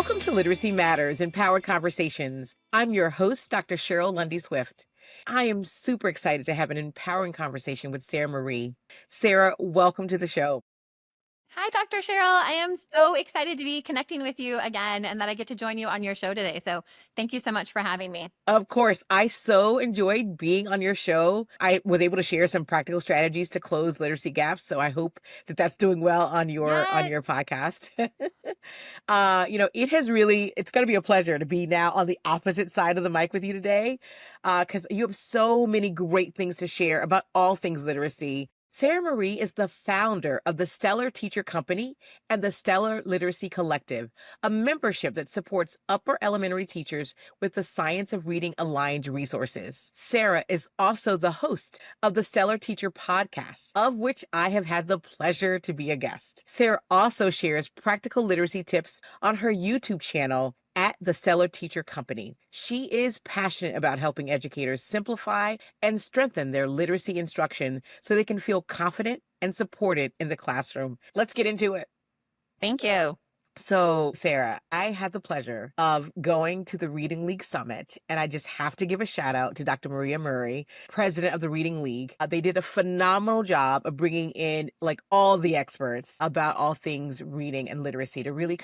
Welcome to Literacy Matters, Empowered Conversations. I'm your host, Dr. Cheryl Lundy Swift. I am super excited to have an empowering conversation with Sara Marye. Sara, welcome to the show. Hi, Dr. Cheryl. I am so excited to be connecting with you again and that I get to join you on your show today. So thank you so much for having me. Of course, I so enjoyed being on your show. I was able to share some practical strategies to close literacy gaps, so I hope that that's doing well on your Yes. podcast. It's going to be a pleasure to be now on the opposite side of the mic with you today, because you have so many great things to share about all things literacy. Sara Marye is the founder of the Stellar Teacher Company and the Stellar Literacy Collective, a membership that supports upper elementary teachers with the science of reading aligned resources. Sara is also the host of the Stellar Teacher podcast, of which I have had the pleasure to be a guest. Sara also shares practical literacy tips on her YouTube channel at the Stellar Teacher Company. She is passionate about helping educators simplify and strengthen their literacy instruction so they can feel confident and supported in the classroom. Let's get into it. Thank you. So, Sara, I had the pleasure of going to the Reading League Summit, and I just have to give a shout out to Dr. Maria Murray, president of the Reading League. They did a phenomenal job of bringing in all the experts about all things reading and literacy to really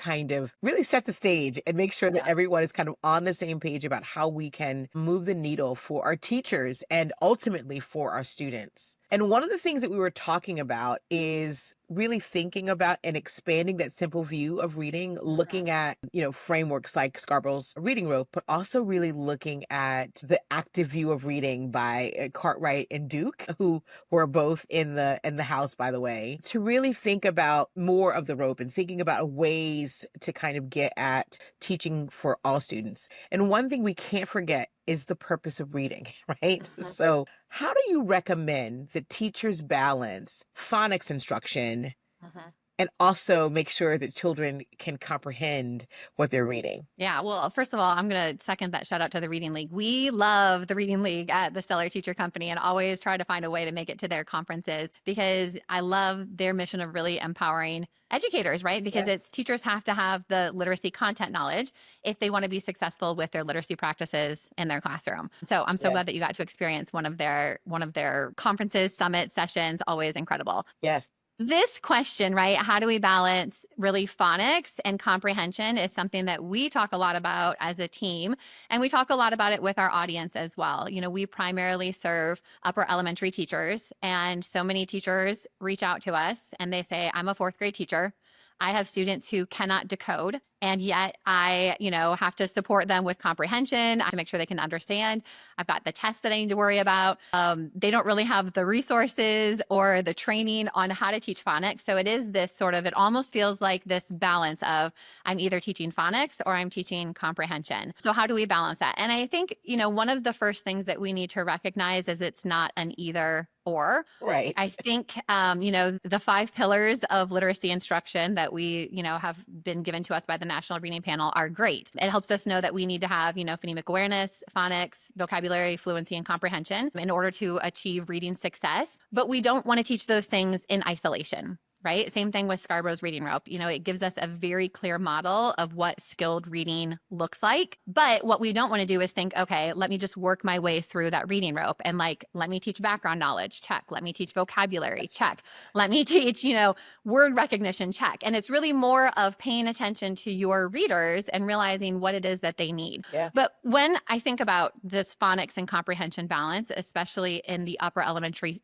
set the stage and make sure that everyone is kind of on the same page about how we can move the needle for our teachers and ultimately for our students. And one of the things that we were talking about is really thinking about and expanding that simple view of reading, looking at, frameworks like Scarborough's reading rope, but also really looking at the active view of reading by Cartwright and Duke, who were both in the house, by the way, to really think about more of the rope and thinking about ways to kind of get at teaching for all students. And one thing we can't forget is the purpose of reading, right? So how do you recommend that teachers balance phonics instruction and also make sure that children can comprehend what they're reading? Yeah, well, first of all, I'm going to second that shout out to the Reading League. We love the Reading League at the Stellar Teacher Company and always try to find a way to make it to their conferences because I love their mission of really empowering educators, right? Because it's teachers have to have the literacy content knowledge if they want to be successful with their literacy practices in their classroom. So I'm so glad that you got to experience one of their conferences, summit sessions, always incredible. Yes. This question, right? How do we balance really phonics and comprehension is something that we talk a lot about as a team. And we talk a lot about it with our audience as well. We primarily serve upper elementary teachers. And so many teachers reach out to us and they say, I'm a fourth grade teacher. I have students who cannot decode. And yet I, have to support them with comprehension to make sure they can understand. I've got the tests that I need to worry about. They don't really have the resources or the training on how to teach phonics. So it is this it almost feels like this balance of I'm either teaching phonics or I'm teaching comprehension. So how do we balance that? And I think, one of the first things that we need to recognize is it's not an either or. Right. I think, the 5 pillars of literacy instruction that we, have been given to us by the National Reading Panel are great. It helps us know that we need to have, phonemic awareness, phonics, vocabulary, fluency, and comprehension in order to achieve reading success. But we don't want to teach those things in isolation. Right? Same thing with Scarborough's reading rope. It gives us a very clear model of what skilled reading looks like. But what we don't want to do is think, okay, let me just work my way through that reading rope and let me teach background knowledge, check. Let me teach vocabulary, check. Let me teach, word recognition, check. And it's really more of paying attention to your readers and realizing what it is that they need. Yeah. But when I think about this phonics and comprehension balance, especially in the upper elementary,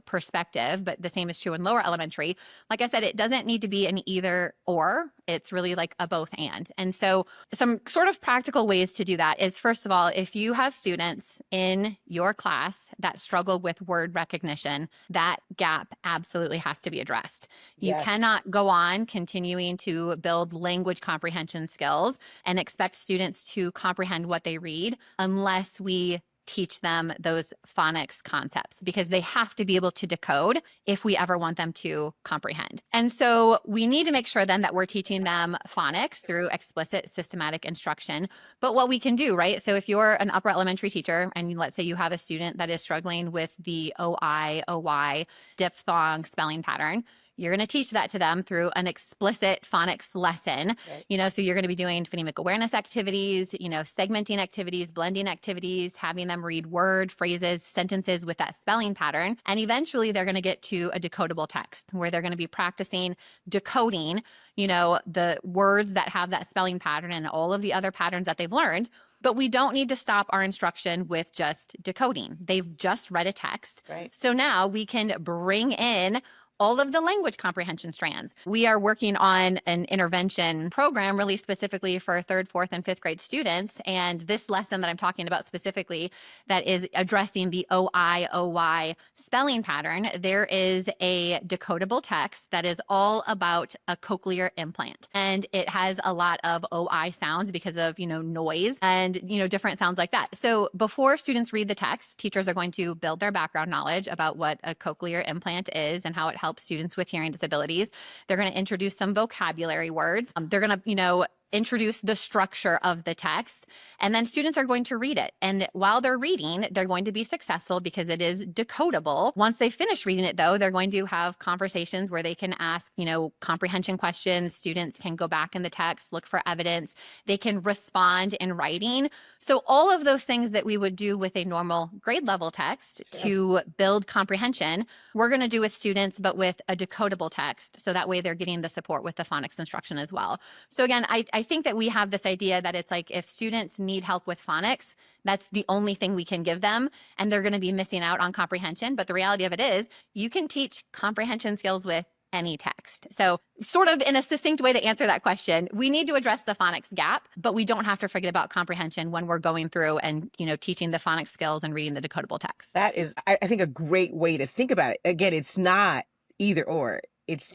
perspective, but the same is true in lower elementary, like I said, it doesn't need to be an either or. It's really like a both and. And so some sort of practical ways to do that is, first of all, if you have students in your class that struggle with word recognition, that gap absolutely has to be addressed. You cannot go on continuing to build language comprehension skills and expect students to comprehend what they read unless we teach them those phonics concepts, because they have to be able to decode if we ever want them to comprehend. And so we need to make sure then that we're teaching them phonics through explicit systematic instruction. But what we can do, right? So if you're an upper elementary teacher and let's say you have a student that is struggling with the OI, OY, diphthong spelling pattern, you're going to teach that to them through an explicit phonics lesson. Right. So you're going to be doing phonemic awareness activities, segmenting activities, blending activities, having them read word, phrases, sentences with that spelling pattern. And eventually they're going to get to a decodable text where they're going to be practicing decoding, the words that have that spelling pattern and all of the other patterns that they've learned. But we don't need to stop our instruction with just decoding. They've just read a text. Right. So now we can bring in all of the language comprehension strands. We are working on an intervention program really specifically for third, fourth, and fifth grade students. And this lesson that I'm talking about specifically that is addressing the OI spelling pattern, there is a decodable text that is all about a cochlear implant. And it has a lot of OI sounds because of, noise and, different sounds like that. So before students read the text, teachers are going to build their background knowledge about what a cochlear implant is and how it helps students with hearing disabilities. They're going to introduce some vocabulary words. They're going to, introduce the structure of the text, and then students are going to read it. And while they're reading, they're going to be successful because it is decodable. Once they finish reading it, though, they're going to have conversations where they can ask, comprehension questions. Students can go back in the text, look for evidence. They can respond in writing. So all of those things that we would do with a normal grade level text to build comprehension, we're going to do with students, but with a decodable text. So that way they're getting the support with the phonics instruction as well. So again, I think that we have this idea that it's like if students need help with phonics, that's the only thing we can give them, and they're going to be missing out on comprehension. But the reality of it is you can teach comprehension skills with any text. So sort of in a succinct way to answer that question, we need to address the phonics gap, but we don't have to forget about comprehension when we're going through and, teaching the phonics skills and reading the decodable text. That is, I think, a great way to think about it. Again, it's not either or. It's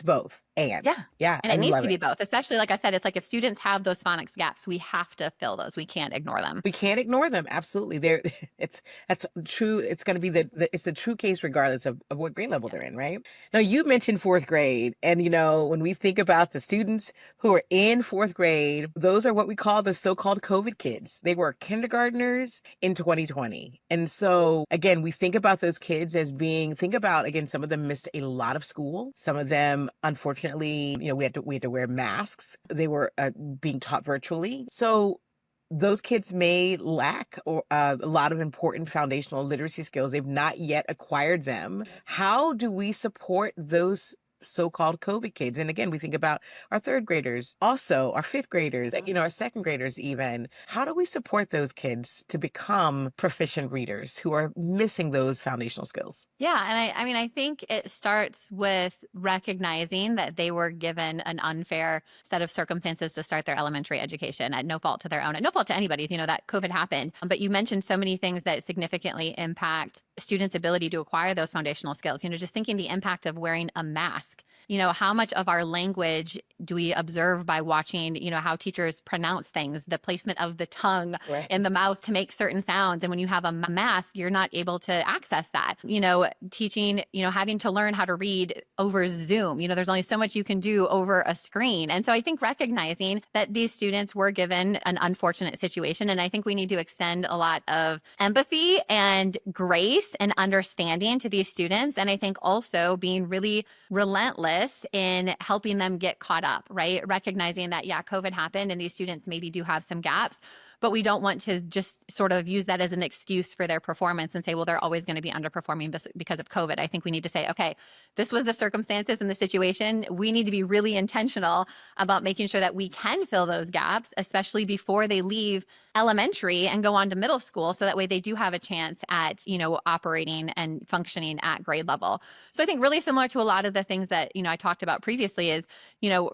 both. And And it needs to be both, especially like I said, it's like if students have those phonics gaps, we have to fill those. We can't ignore them. We can't ignore them. Absolutely. That's true. It's going to be it's the true case regardless of what grade level they're in, right? Now, you mentioned fourth grade. And, when we think about the students who are in fourth grade, those are what we call the so-called COVID kids. They were kindergartners in 2020. And so, again, we think about those kids as think about, again, some of them missed a lot of school. Some of them, unfortunately, we had to wear masks. They were being taught virtually. So those kids may lack a lot of important foundational literacy skills. They've not yet acquired them. How do we support those so-called COVID kids? And again, we think about our third graders, also our fifth graders, our second graders even. How do we support those kids to become proficient readers who are missing those foundational skills? Yeah. And I think it starts with recognizing that they were given an unfair set of circumstances to start their elementary education at no fault to their own, at no fault to anybody's, that COVID happened. But you mentioned so many things that significantly impact students' ability to acquire those foundational skills. Just thinking the impact of wearing a mask. How much of our language do we observe by watching, how teachers pronounce things, the placement of the tongue in the mouth to make certain sounds. And when you have a mask, you're not able to access that. Teaching, having to learn how to read over Zoom. There's only so much you can do over a screen. And so I think recognizing that these students were given an unfortunate situation. And I think we need to extend a lot of empathy and grace and understanding to these students. And I think also being really relentless in helping them get caught up, right? Recognizing that, COVID happened and these students maybe do have some gaps, but we don't want to just sort of use that as an excuse for their performance and say, well, they're always going to be underperforming because of COVID. I think we need to say, okay, this was the circumstances and the situation. We need to be really intentional about making sure that we can fill those gaps, especially before they leave elementary and go on to middle school. So that way they do have a chance at, operating and functioning at grade level. So I think really similar to a lot of the things that, I talked about previously is,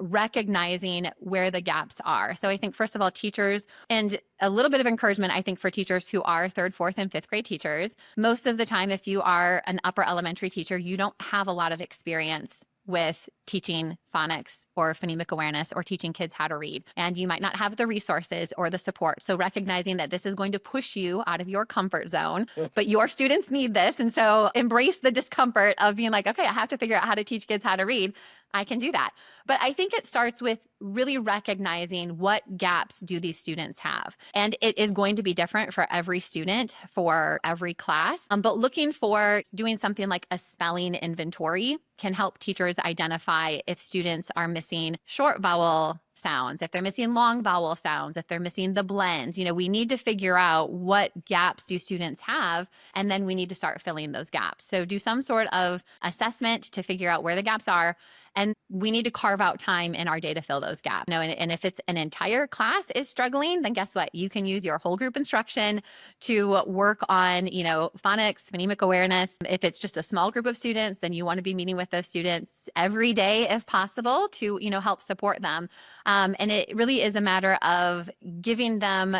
recognizing where the gaps are. So I think first of all, teachers, and a little bit of encouragement, I think, for teachers who are third, fourth, and fifth grade teachers. Most of the time, if you are an upper elementary teacher, you don't have a lot of experience with teaching phonics or phonemic awareness or teaching kids how to read. And you might not have the resources or the support. So recognizing that this is going to push you out of your comfort zone, but your students need this. And so embrace the discomfort of being like, okay, I have to figure out how to teach kids how to read. I can do that. But I think it starts with really recognizing what gaps do these students have. And it is going to be different for every student, for every class. But looking for doing something like a spelling inventory can help teachers identify if students are missing short vowel sounds, if they're missing long vowel sounds, if they're missing the blends. We need to figure out what gaps do students have, and then we need to start filling those gaps. So do some sort of assessment to figure out where the gaps are. And we need to carve out time in our day to fill those gaps. And if it's an entire class is struggling, then guess what? You can use your whole group instruction to work on, phonics, phonemic awareness. If it's just a small group of students, then you want to be meeting with those students every day if possible to, help support them. And it really is a matter of giving them,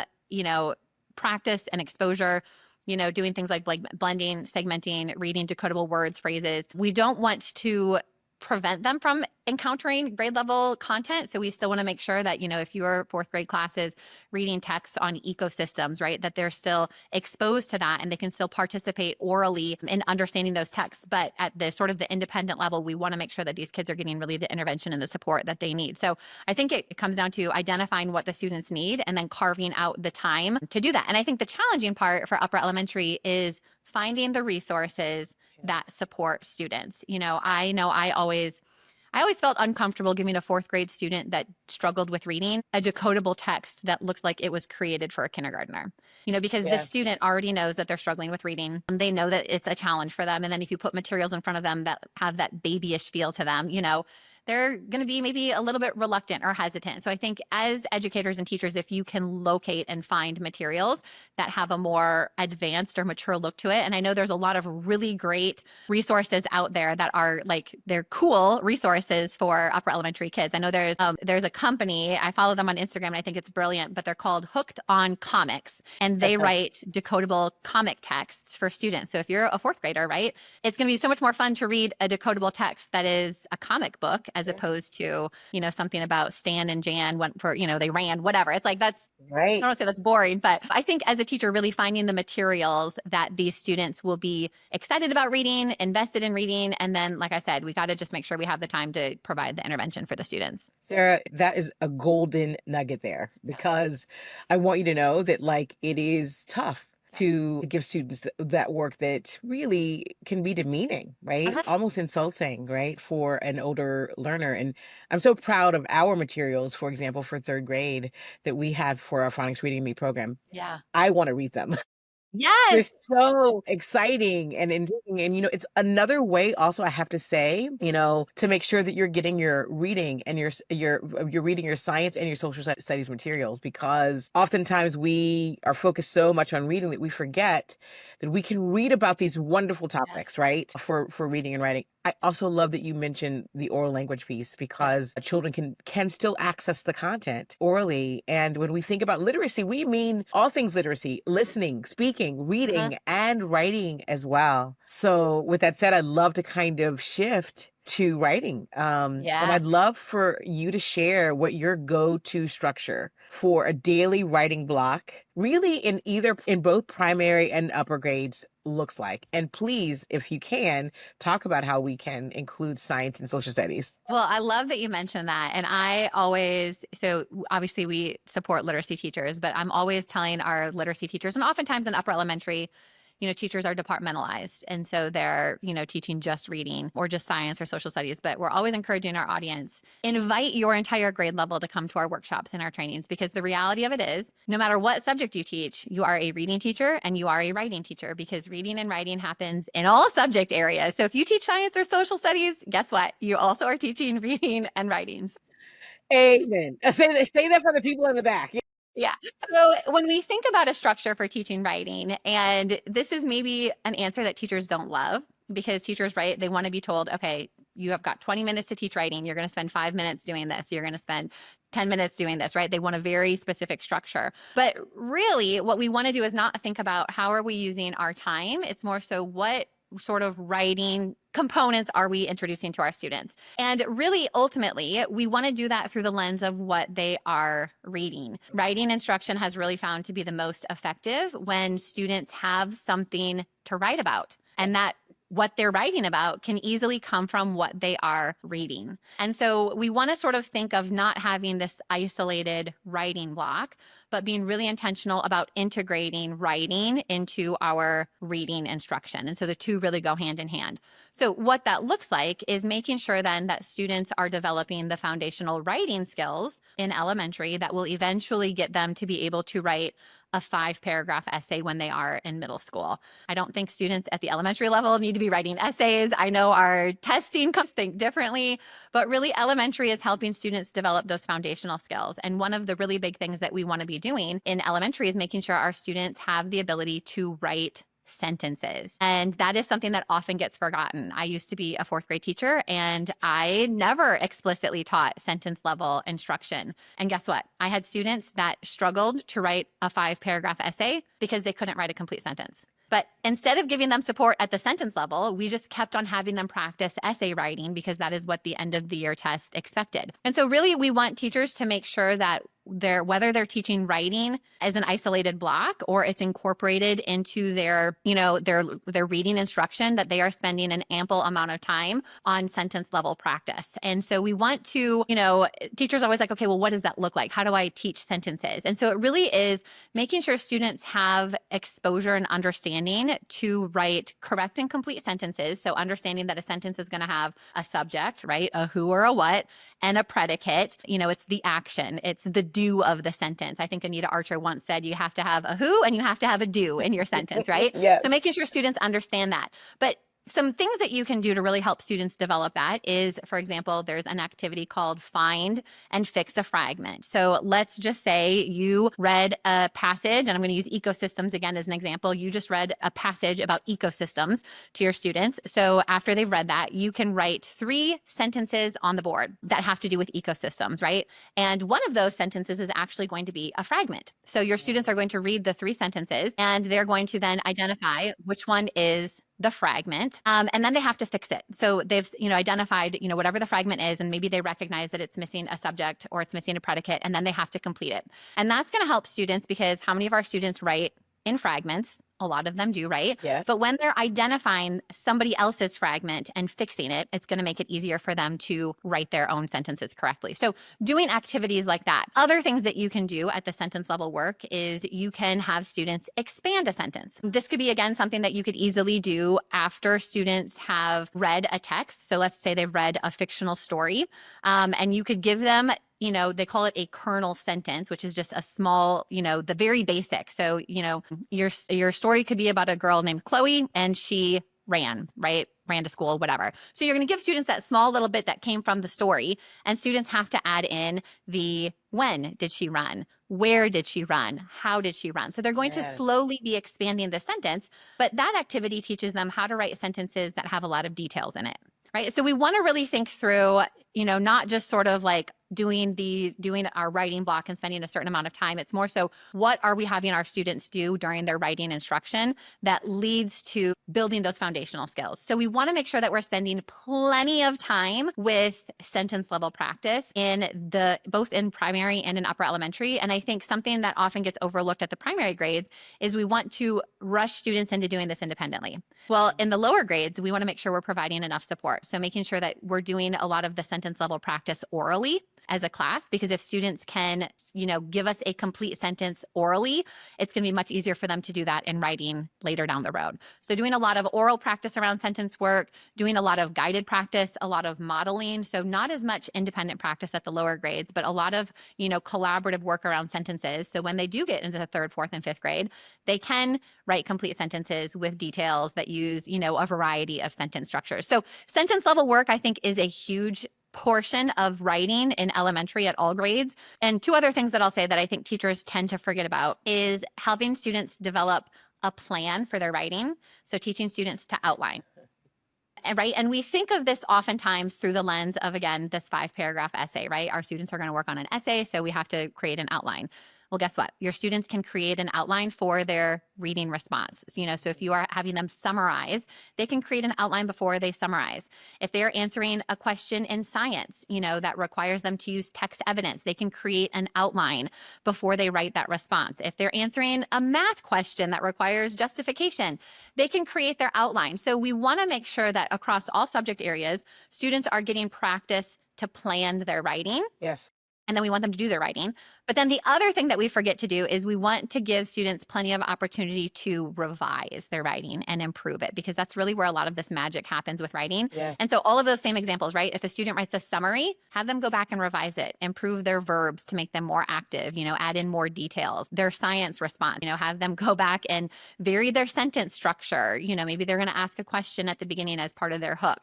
practice and exposure, doing things like blending, segmenting, reading decodable words, phrases. We don't want to prevent them from encountering grade level content. So we still want to make sure that, if your fourth grade class is reading texts on ecosystems, right, that they're still exposed to that and they can still participate orally in understanding those texts. But at the sort of the independent level, we want to make sure that these kids are getting really the intervention and the support that they need. So I think it comes down to identifying what the students need and then carving out the time to do that. And I think the challenging part for upper elementary is finding the resources that support students. I know I always felt uncomfortable giving a fourth grade student that struggled with reading a decodable text that looked like it was created for a kindergartner, because the student already knows that they're struggling with reading. They know that it's a challenge for them. And then if you put materials in front of them that have that babyish feel to them, they're going to be maybe a little bit reluctant or hesitant. So I think as educators and teachers, if you can locate and find materials that have a more advanced or mature look to it, and I know there's a lot of really great resources out there that are they're cool resources for upper elementary kids. I know there's a company, I follow them on Instagram and I think it's brilliant, but they're called Hooked on Comics, and they write decodable comic texts for students. So if you're a fourth grader, right, it's going to be so much more fun to read a decodable text that is a comic book as opposed to, something about Stan and Jan went for, they ran, whatever. It's that's right. I don't want to say that's boring, but I think as a teacher, really finding the materials that these students will be excited about reading, invested in reading. And then, like I said, we got to just make sure we have the time to provide the intervention for the students. Sara, that is a golden nugget there, because I want you to know that it is tough to give students that work that really can be demeaning, right? Almost insulting, right? For an older learner. And I'm so proud of our materials, for example, for third grade that we have for our phonics reading me program. Yeah. I want to read them. Yes. It's so exciting and intriguing. And, it's another way also, I have to say, to make sure that you're getting your reading and you're reading your science and your social studies materials, because oftentimes we are focused so much on reading that we forget that we can read about these wonderful topics, right? For reading and writing. I also love that you mentioned the oral language piece, because children can still access the content orally. And when we think about literacy, we mean all things literacy: listening, speaking, reading, and writing as well. So with that said, I'd love to kind of shift to writing. And I'd love for you to share what your go-to structure for a daily writing block, really in both primary and upper grades, looks like. And please, if you can, talk about how we can include science and social studies. Well, I love that you mentioned that. And so obviously we support literacy teachers, but I'm always telling our literacy teachers, and oftentimes in upper elementary, teachers are departmentalized. And so they're, teaching just reading or just science or social studies. But we're always encouraging our audience, invite your entire grade level to come to our workshops and our trainings, because the reality of it is, no matter what subject you teach, you are a reading teacher and you are a writing teacher, because reading and writing happens in all subject areas. So if you teach science or social studies, guess what? You also are teaching reading and writings. Amen. Say that for the people in the back. Yeah. So when we think about a structure for teaching writing, and this is maybe an answer that teachers don't love, because teachers, right, they want to be told, okay, you have got 20 minutes to teach writing. You're going to spend 5 minutes doing this. You're going to spend 10 minutes doing this, right? They want a very specific structure. But really what we want to do is not think about how are we using our time. It's more so what sort of writing components are we introducing to our students? And really, ultimately, we want to do that through the lens of what they are reading. Writing instruction has really found to be the most effective when students have something to write about, and that what they're writing about can easily come from what they are reading. And so we want to sort of think of not having this isolated writing block, but being really intentional about integrating writing into our reading instruction. And so the two really go hand in hand. So what that looks like is making sure then that students are developing the foundational writing skills in elementary that will eventually get them to be able to write a 5-paragraph essay when they are in middle school. I don't think students at the elementary level need to be writing essays. I know our testing comes think differently, but really elementary is helping students develop those foundational skills. And one of the really big things that we want to be doing in elementary is making sure our students have the ability to write sentences. And that is something that often gets forgotten. I used to be a 4th grade teacher, and I never explicitly taught sentence level instruction. And guess what? I had students that struggled to write a 5-paragraph essay because they couldn't write a complete sentence. But instead of giving them support at the sentence level, we just kept on having them practice essay writing because that is what the end of the year test expected. And so really we want teachers to make sure that whether they're teaching writing as an isolated block or it's incorporated into their reading instruction, that they are spending an ample amount of time on sentence level practice. And so we want to, teachers are always like, okay, well, what does that look like? How do I teach sentences? And so it really is making sure students have exposure and understanding to write correct and complete sentences. So understanding that a sentence is going to have a subject, right? A who or a what, and a predicate. It's the action. It's the do of the sentence. I think Anita Archer once said you have to have a who and you have to have a do in your sentence, right? Yeah. So making sure students understand that. But some things that you can do to really help students develop that is, for example, there's an activity called Find and Fix a Fragment. So let's just say you read a passage, and I'm going to use ecosystems again as an example. You just read a passage about ecosystems to your students. So after they've read that, you can write 3 sentences on the board that have to do with ecosystems, right? And one of those sentences is actually going to be a fragment. So your students are going to read the 3 sentences, and they're going to then identify which one is the fragment, and then they have to fix it. So they've, identified, whatever the fragment is, and maybe they recognize that it's missing a subject or it's missing a predicate, and then they have to complete it. And that's going to help students because how many of our students write in fragments? A lot of them do, right? Yes. But when they're identifying somebody else's fragment and fixing it, it's going to make it easier for them to write their own sentences correctly. So doing activities like that. Other things that you can do at the sentence level work is you can have students expand a sentence. This could be, again, something that you could easily do after students have read a text. So let's say they've read a fictional story, and you could give them they call it a kernel sentence, which is just a small, the very basic. So, your story could be about a girl named Chloe and she ran to school, whatever. So you're going to give students that small little bit that came from the story, and students have to add in the when did she run? Where did she run? How did she run? So they're going to slowly be expanding the sentence, but that activity teaches them how to write sentences that have a lot of details in it, right? So we want to really think through, not just sort of like doing our writing block and spending a certain amount of time. It's more so what are we having our students do during their writing instruction that leads to building those foundational skills. So we want to make sure that we're spending plenty of time with sentence level practice both in primary and in upper elementary. And I think something that often gets overlooked at the primary grades is we want to rush students into doing this independently. Well, in the lower grades, we want to make sure we're providing enough support. So making sure that we're doing a lot of the sentence level practice orally as a class, because if students can, give us a complete sentence orally, it's going to be much easier for them to do that in writing later down the road. So doing a lot of oral practice around sentence work, doing a lot of guided practice, a lot of modeling. So not as much independent practice at the lower grades, but a lot of, collaborative work around sentences. So when they do get into the 3rd, 4th, and 5th grade, they can write complete sentences with details that use, a variety of sentence structures. So sentence level work, I think, is a huge portion of writing in elementary at all grades. And 2 other things that I'll say that I think teachers tend to forget about is having students develop a plan for their writing. So teaching students to outline. Right. And we think of this oftentimes through the lens of, again, this 5-paragraph essay, right? Our students are going to work on an essay, so we have to create an outline. Well, guess what? Your students can create an outline for their reading response. So if you are having them summarize, they can create an outline before they summarize. If they're answering a question in science, that requires them to use text evidence, they can create an outline before they write that response. If they're answering a math question that requires justification, they can create their outline. So we want to make sure that across all subject areas, students are getting practice to plan their writing. Yes. And then we want them to do their writing. But then the other thing that we forget to do is we want to give students plenty of opportunity to revise their writing and improve it, because that's really where a lot of this magic happens with writing. Yes. And so all of those same examples, right? If a student writes a summary, have them go back and revise it, improve their verbs to make them more active, add in more details, their science response, have them go back and vary their sentence structure. Maybe they're going to ask a question at the beginning as part of their hook.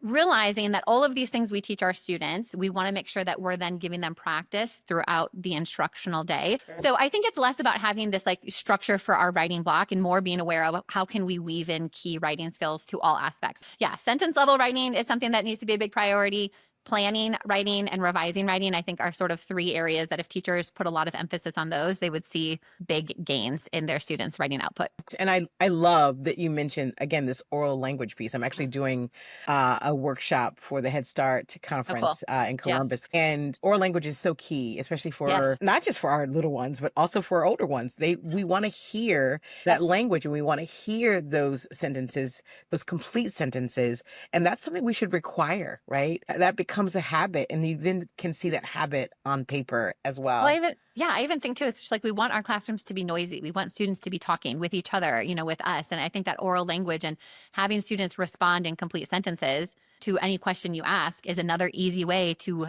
Realizing that all of these things we teach our students, we want to make sure that we're then giving them practice throughout the instructional day. Sure. So I think it's less about having this structure for our writing block and more being aware of how can we weave in key writing skills to all aspects. Yeah, sentence level writing is something that needs to be a big priority. Planning, writing, and revising writing, I think, are sort of three areas that if teachers put a lot of emphasis on those, they would see big gains in their students' writing output. And I love that you mentioned, again, this oral language piece. I'm actually doing a workshop for the Head Start conference in Columbus. Yeah. And oral language is so key, especially for not just for our little ones, but also for our older ones. We want to hear that language, and we want to hear those sentences, those complete sentences. And that's something we should require, right? That becomes a habit, and you then can see that habit on paper as well. I even think too, it's just we want our classrooms to be noisy. We want students to be talking with each other, with us. And I think that oral language and having students respond in complete sentences to any question you ask is another easy way to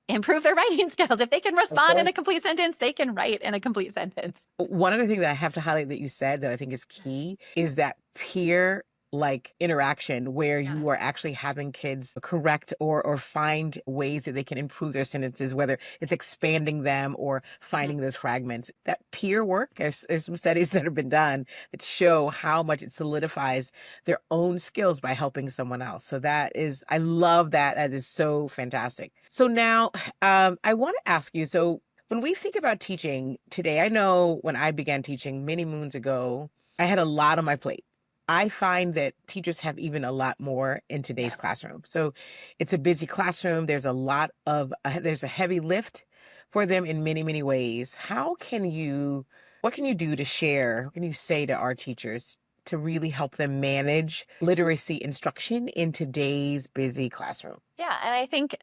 improve their writing skills. If they can respond in a complete sentence, they can write in a complete sentence. One other thing that I have to highlight that you said that I think is key is that peer interaction where you are actually having kids correct or find ways that they can improve their sentences, whether it's expanding them or finding those fragments. That peer work, there's some studies that have been done that show how much it solidifies their own skills by helping someone else. So I love that. That is so fantastic. So now I want to ask you, so when we think about teaching today, I know when I began teaching many moons ago, I had a lot on my plate. I find that teachers have even a lot more in today's classroom. So it's a busy classroom. There's there's a heavy lift for them in many, many ways. What can you do to share? What can you say to our teachers to really help them manage literacy instruction in today's busy classroom? Yeah. And I think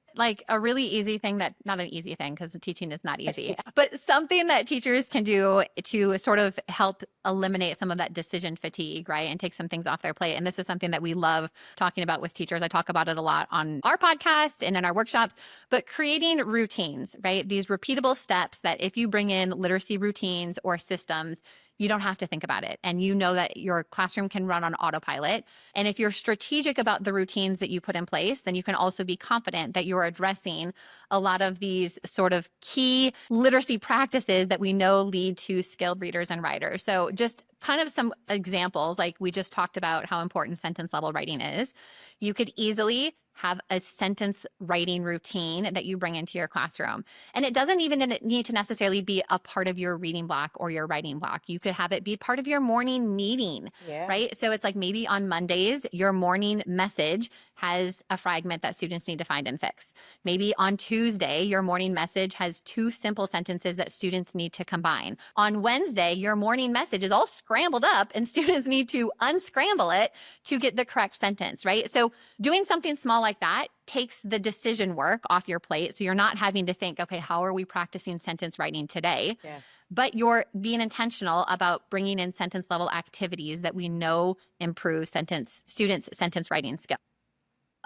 a really easy thing not an easy thing because teaching is not easy, but something that teachers can do to sort of help eliminate some of that decision fatigue, right? And take some things off their plate. And this is something that we love talking about with teachers. I talk about it a lot on our podcast and in our workshops, but creating routines, right? These repeatable steps that if you bring in literacy routines or systems, you don't have to think about it. And you know that your classroom can run on autopilot. And if you're strategic about the routines that you put in place, then you can also be confident that you're addressing a lot of these sort of key literacy practices that we know lead to skilled readers and writers. So just kind of some examples, we just talked about how important sentence level writing is. You could easily have a sentence writing routine that you bring into your classroom. And it doesn't even need to necessarily be a part of your reading block or your writing block. You could have it be part of your morning meeting, right? So it's maybe on Mondays, your morning message has a fragment that students need to find and fix. Maybe on Tuesday, your morning message has 2 simple sentences that students need to combine. On Wednesday, your morning message is all scrambled up and students need to unscramble it to get the correct sentence, right? So doing something small like that takes the decision work off your plate. So you're not having to think, okay, how are we practicing sentence writing today? Yes. But you're being intentional about bringing in sentence level activities that we know improve students' sentence writing skills.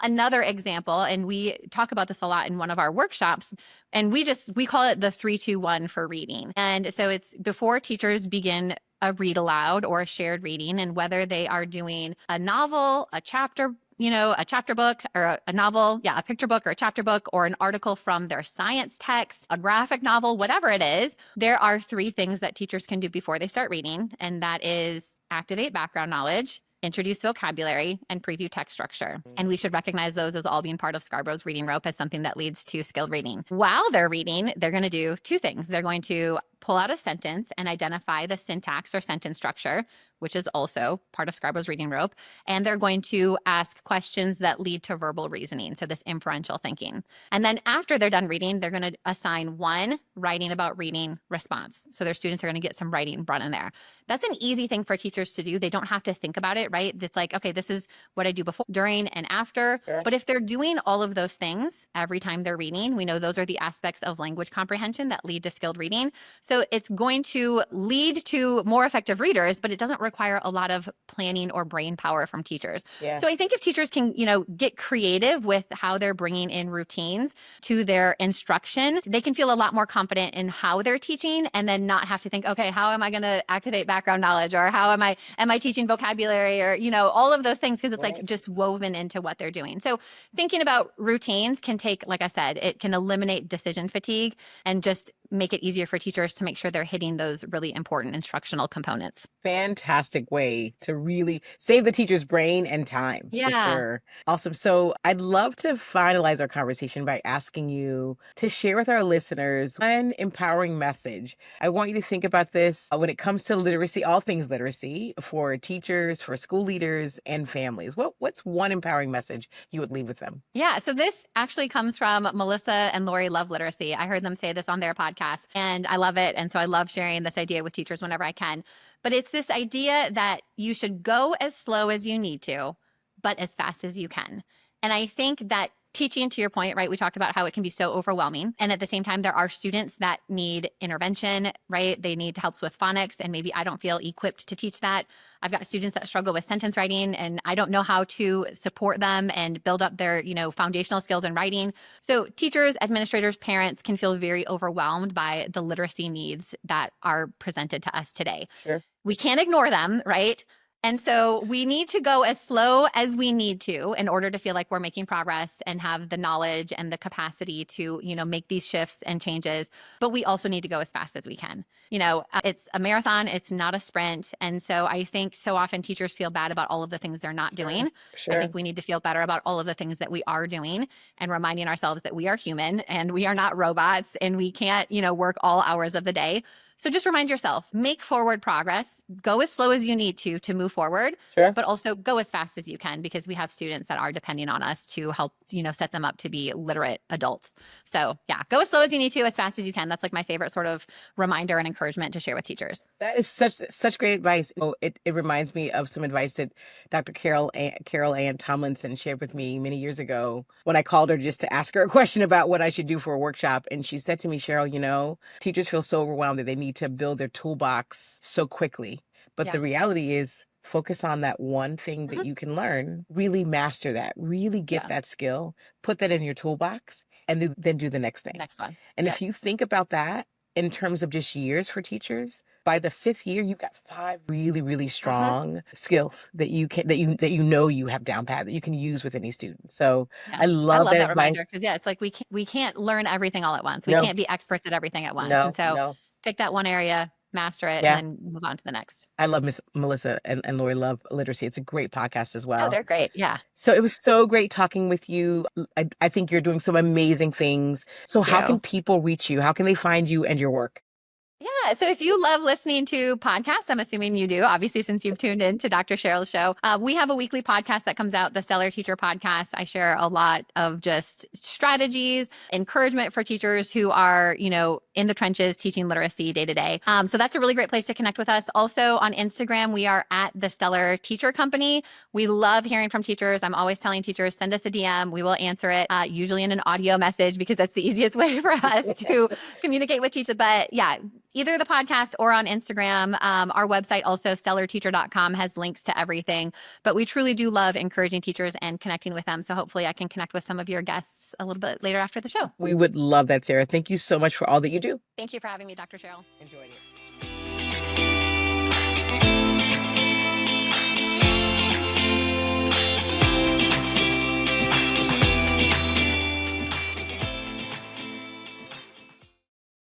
Another example, and we talk about this a lot in one of our workshops, and we call it the 3-2-1 for reading. And so it's before teachers begin a read aloud or a shared reading, and whether they are doing a novel, a chapter, a chapter book or a novel, a picture book or a chapter book or an article from their science text, a graphic novel, whatever it is, there are 3 things that teachers can do before they start reading. And that is activate background knowledge, introduce vocabulary, and preview text structure. And we should recognize those as all being part of Scarborough's reading rope as something that leads to skilled reading. While they're reading, they're going to do 2 things. They're going to pull out a sentence and identify the syntax or sentence structure, which is also part of Scribo's reading rope. And they're going to ask questions that lead to verbal reasoning, so this inferential thinking. And then after they're done reading, they're going to assign one writing about reading response. So their students are going to get some writing brought in there. That's an easy thing for teachers to do. They don't have to think about it, right? It's like, okay, this is what I do before, during, and after. Sure. But if they're doing all of those things every time they're reading, we know those are the aspects of language comprehension that lead to skilled reading. So it's going to lead to more effective readers, but it doesn't require a lot of planning or brain power from teachers. Yeah. So I think if teachers can, get creative with how they're bringing in routines to their instruction, they can feel a lot more confident in how they're teaching, and then not have to think, okay, how am I going to activate background knowledge, or how am I teaching vocabulary, or, all of those things, because it's like just woven into what they're doing. So thinking about routines can take, like I said, it can eliminate decision fatigue and just make it easier for teachers to make sure they're hitting those really important instructional components. Fantastic way to really save the teacher's brain and time. Yeah. For sure. Awesome. So I'd love to finalize our conversation by asking you to share with our listeners one empowering message. I want you to think about this when it comes to literacy, all things literacy, for teachers, for school leaders, and families. What's one empowering message you would leave with them? Yeah. So this actually comes from Melissa and Lori Love Literacy. I heard them say this on their podcast, and I love it. And so I love sharing this idea with teachers whenever I can. But it's this idea that you should go as slow as you need to, but as fast as you can. And I think that teaching, to your point, right, we talked about how it can be so overwhelming. And at the same time, there are students that need intervention, right? They need helps with phonics, and maybe I don't feel equipped to teach that. I've got students that struggle with sentence writing, and I don't know how to support them and build up their, foundational skills in writing. So teachers, administrators, parents can feel very overwhelmed by the literacy needs that are presented to us today. Sure. We can't ignore them, right? And so we need to go as slow as we need to in order to feel like we're making progress and have the knowledge and the capacity to, make these shifts and changes. But we also need to go as fast as we can. It's a marathon, it's not a sprint. And so I think so often teachers feel bad about all of the things they're not doing. Sure. I think we need to feel better about all of the things that we are doing, and reminding ourselves that we are human and we are not robots, and we can't, work all hours of the day. So just remind yourself, make forward progress, go as slow as you need to move forward, Sure. but also go as fast as you can, because we have students that are depending on us to help, set them up to be literate adults. So yeah, go as slow as you need to, as fast as you can. That's like my favorite sort of reminder and encouragement to share with teachers. That is such great advice. It reminds me of some advice that Dr. Carol Ann Tomlinson shared with me many years ago when I called her just to ask her a question about what I should do for a workshop. And she said to me, Cheryl, teachers feel so overwhelmed that they need to build their toolbox so quickly. But the reality is, focus on that one thing that you can learn, really master that, really get that skill, put that in your toolbox, and then do the next thing. Next one. And if you think about that in terms of just years for teachers, by the 5th year, you've got 5 really, really strong skills that you have down pat that you can use with any student. So I love that reminder, because it's like we can't learn everything all at once. We can't be experts at everything at once. And so pick that one area, master it, and then move on to the next. I love Miss Melissa and Lori Love Literacy. It's a great podcast as well. Oh, they're great. Yeah. So it was so great talking with you. I think you're doing some amazing things. So how can people reach you? How can they find you and your work? Yeah. So if you love listening to podcasts, I'm assuming you do, obviously, since you've tuned in to Dr. Cheryl's show. We have a weekly podcast that comes out, the Stellar Teacher Podcast. I share a lot of just strategies, encouragement for teachers who are, in the trenches teaching literacy day to day. So that's a really great place to connect with us. Also on Instagram, we are at the Stellar Teacher Company. We love hearing from teachers. I'm always telling teachers, send us a DM. We will answer it, usually in an audio message, because that's the easiest way for us to communicate with teachers. But yeah, either the podcast or on Instagram. Our website, also stellarteacher.com, has links to everything. But we truly do love encouraging teachers and connecting with them. So hopefully I can connect with some of your guests a little bit later after the show. We would love that, Sarah. Thank you so much for all that you do. Thank you for having me, Dr. Cheryl. Enjoyed it.